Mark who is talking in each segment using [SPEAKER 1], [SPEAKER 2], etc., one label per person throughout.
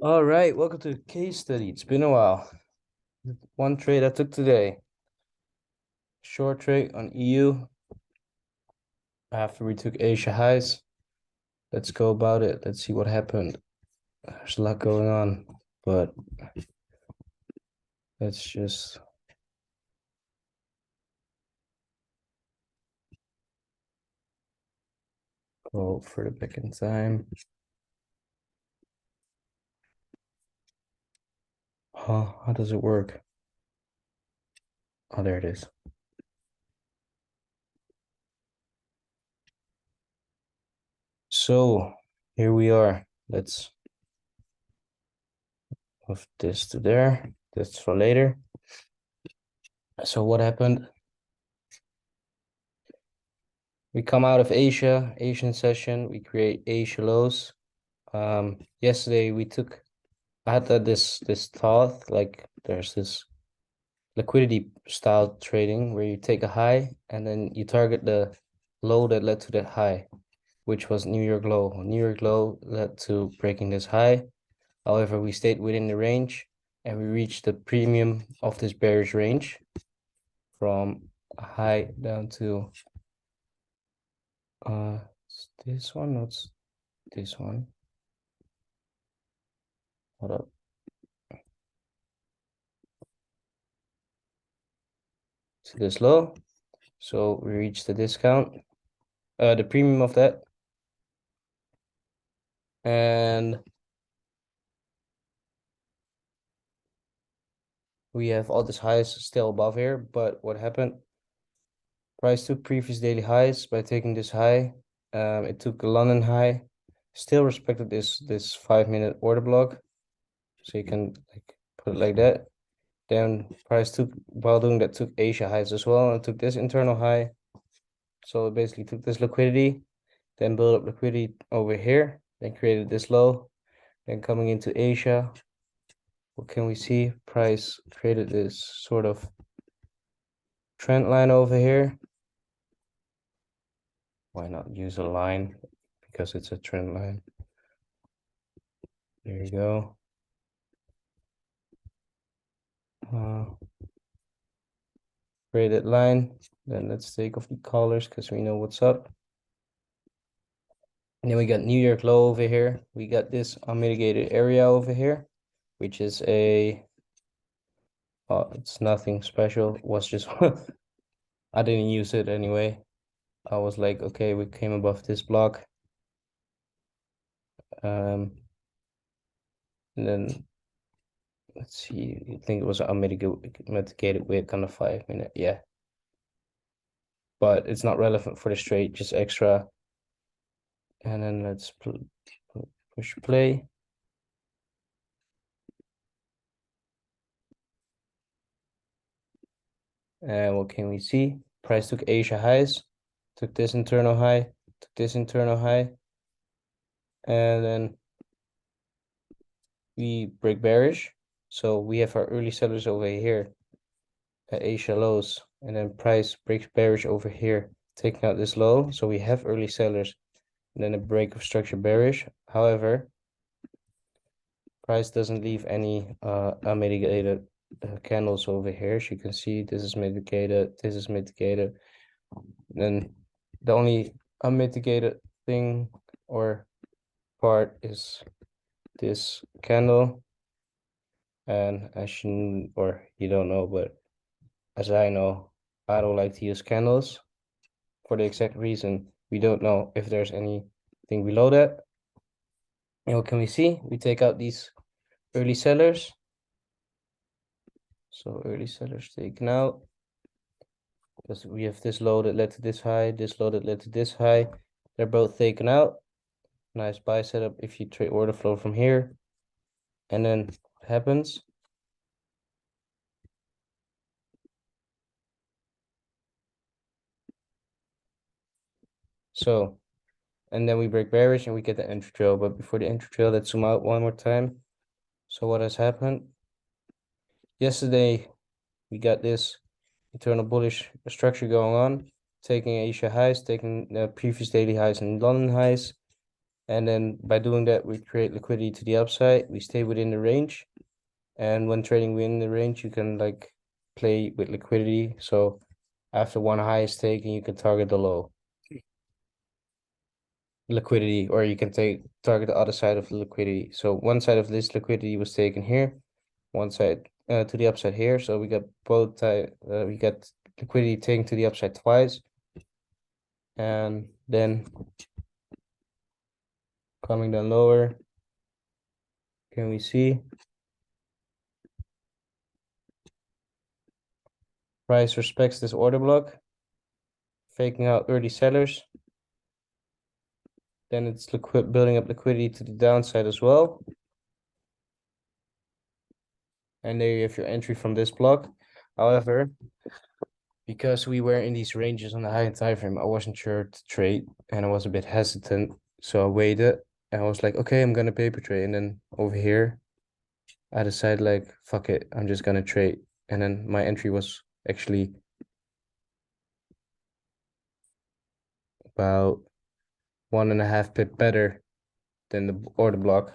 [SPEAKER 1] All right, welcome to the case study. It's been a while. One trade I took today. Short trade on EU after we took Asia highs. Let's go about it. Let's see what happened. There's a lot going on, but let's just go further back in time. How does it work? Oh, there it is. So here we are. Let's move this to there. This for later. So what happened? We come out of Asian session. We create Asia lows. Yesterday I had this thought, like there's this liquidity style trading where you take a high and then you target the low that led to that high, which was New York low. New York low led to breaking this high. However, we stayed within the range and we reached the premium of this bearish range from a high down to this one, what's this one? Hold up. To this low. So we reached the discount, the premium of that. And we have all these highs still above here, but what happened? Price took previous daily highs by taking this high. It took a London high, still respected this 5-minute order block. So you can like put it like that. Then price took, while doing that, took Asia highs as well and took this internal high. So it basically took this liquidity, then built up liquidity over here, then created this low, then coming into Asia. What can we see? Price created this sort of trend line over here. Why not use a line? Because it's a trend line. There you go. Graded line. Then let's take off the colors because we know what's up. And then we got New York low over here. We got this unmitigated area over here, which is it's nothing special. It was just I didn't use it anyway. I was like, okay, we came above this block. And then let's see, I think it was unmitigated wick on the 5-minute. Yeah. But it's not relevant for the straight, just extra. And then let's push play. And what can we see? Price took Asia highs, took this internal high, took this internal high. And then we break bearish. So we have our early sellers over here at Asia lows. And then price breaks bearish over here, taking out this low. So we have early sellers. And then a break of structure bearish. However, price doesn't leave any unmitigated candles over here. As you can see, this is mitigated, this is mitigated. Then the only unmitigated thing or part is this candle. And as you don't know, but as I know, I don't like to use candles for the exact reason we don't know if there's anything below that. And what can we see? We take out these early sellers. So early sellers taken out. Because we have this low that led to this high, this low that led to this high. They're both taken out. Nice buy setup if you trade order flow from here. And then what happens? So, and then we break bearish and we get the entry trail. But before the entry trail, let's zoom out one more time. So what has happened? Yesterday, we got this eternal bullish structure going on, taking Asia highs, taking the previous daily highs and London highs. And then by doing that, we create liquidity to the upside. We stay within the range. And when trading within the range, you can like play with liquidity. So after one high is taken, you can target the low liquidity, or you can target the other side of the liquidity. So one side of this liquidity was taken here, one side to the upside here. So we got both we got liquidity taken to the upside twice. And then coming down lower, can we see price respects this order block, faking out early sellers. Then it's building up liquidity to the downside as well. And there you have your entry from this block. However, because we were in these ranges on the high time frame, I wasn't sure to trade and I was a bit hesitant. So I waited and I was like, okay, I'm gonna paper trade. And then over here, I decided like, fuck it, I'm just gonna trade. And then my entry was actually about 1.5 pip better than the order block.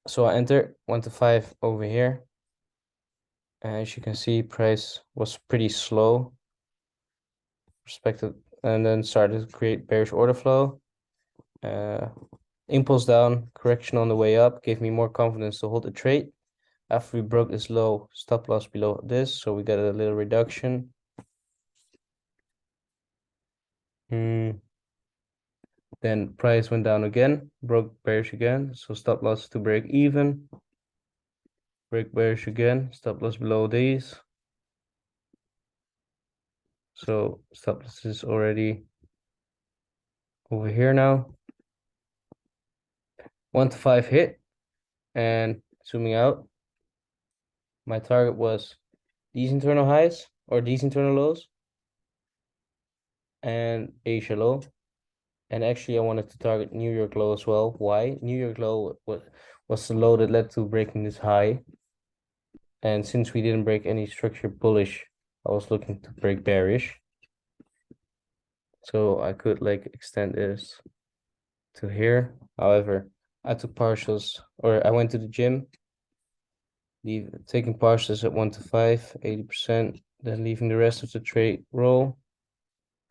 [SPEAKER 1] So I entered 1 to 5 over here. And as you can see, price was pretty slow, respected, and then started to create bearish order flow. Impulse down, correction on the way up, gave me more confidence to hold the trade. After we broke this low, stop loss below this, so we got a little reduction. Then price went down again, broke bearish again, so stop loss to break even. Break bearish again, stop loss below these. So stop loss is already over here now. 1 to 5 hit, and zooming out, my target was these internal highs or these internal lows and Asia low. And actually I wanted to target New York low as well. Why? New York low was the low that led to breaking this high. And since we didn't break any structure bullish, I was looking to break bearish. So I could like extend this to here. However, I took partials, or I went to the gym, taking partials at 1 to 5, 80%, then leaving the rest of the trade roll.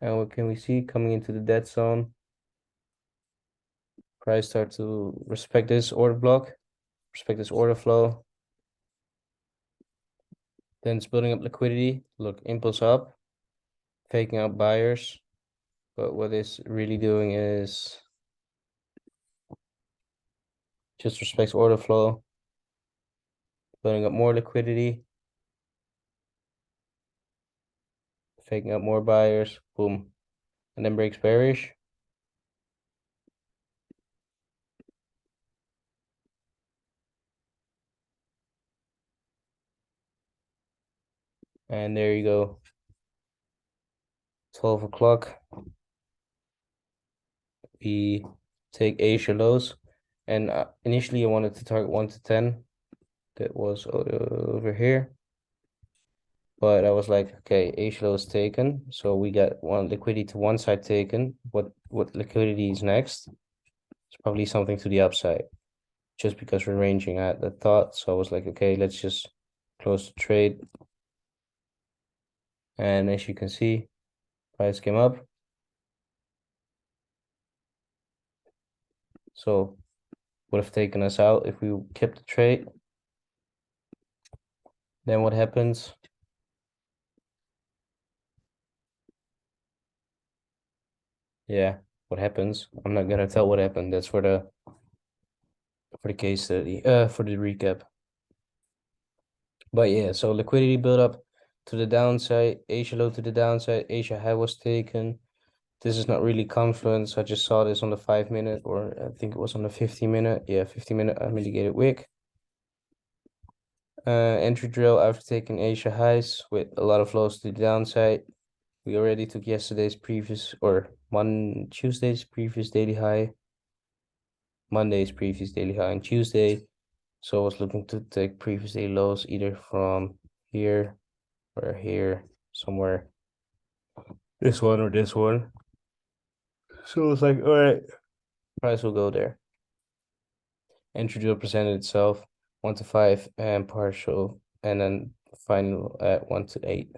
[SPEAKER 1] And what can we see? Coming into the dead zone, price start to respect this order block, respect this order flow. Then it's building up liquidity. Look, impulse up, faking out buyers. But what it's really doing is just respects order flow, building up more liquidity, faking out more buyers, boom, and then breaks bearish. And there you go. 12 o'clock. We take Asia lows. And initially I wanted to target 1 to 10. That was over here. But I was like, okay, Asia low is taken. So we got one liquidity to one side taken. What liquidity is next? It's probably something to the upside. Just because we're ranging at the thought. So I was like, okay, let's just close the trade. And as you can see, price came up. So would have taken us out if we kept the trade. Then what happens? Yeah, what happens? I'm not gonna tell what happened. That's for the case study, for the recap. But yeah, so liquidity build up to the downside, Asia low to the downside, Asia high was taken. This is not really confluence. I just saw this on the 5-minute, or I think it was on the 15-minute. Yeah, 15-minute unmitigated wick. Entry drill after taking Asia highs with a lot of lows to the downside. We already took yesterday's previous, or Tuesday's previous daily high, Monday's previous daily high, and Tuesday. So I was looking to take previous daily lows either from here or here, somewhere. This one or this one. So it's like, all right, price will go there. Entry drill presented itself 1 to 5 and partial, and then final at 1 to 8.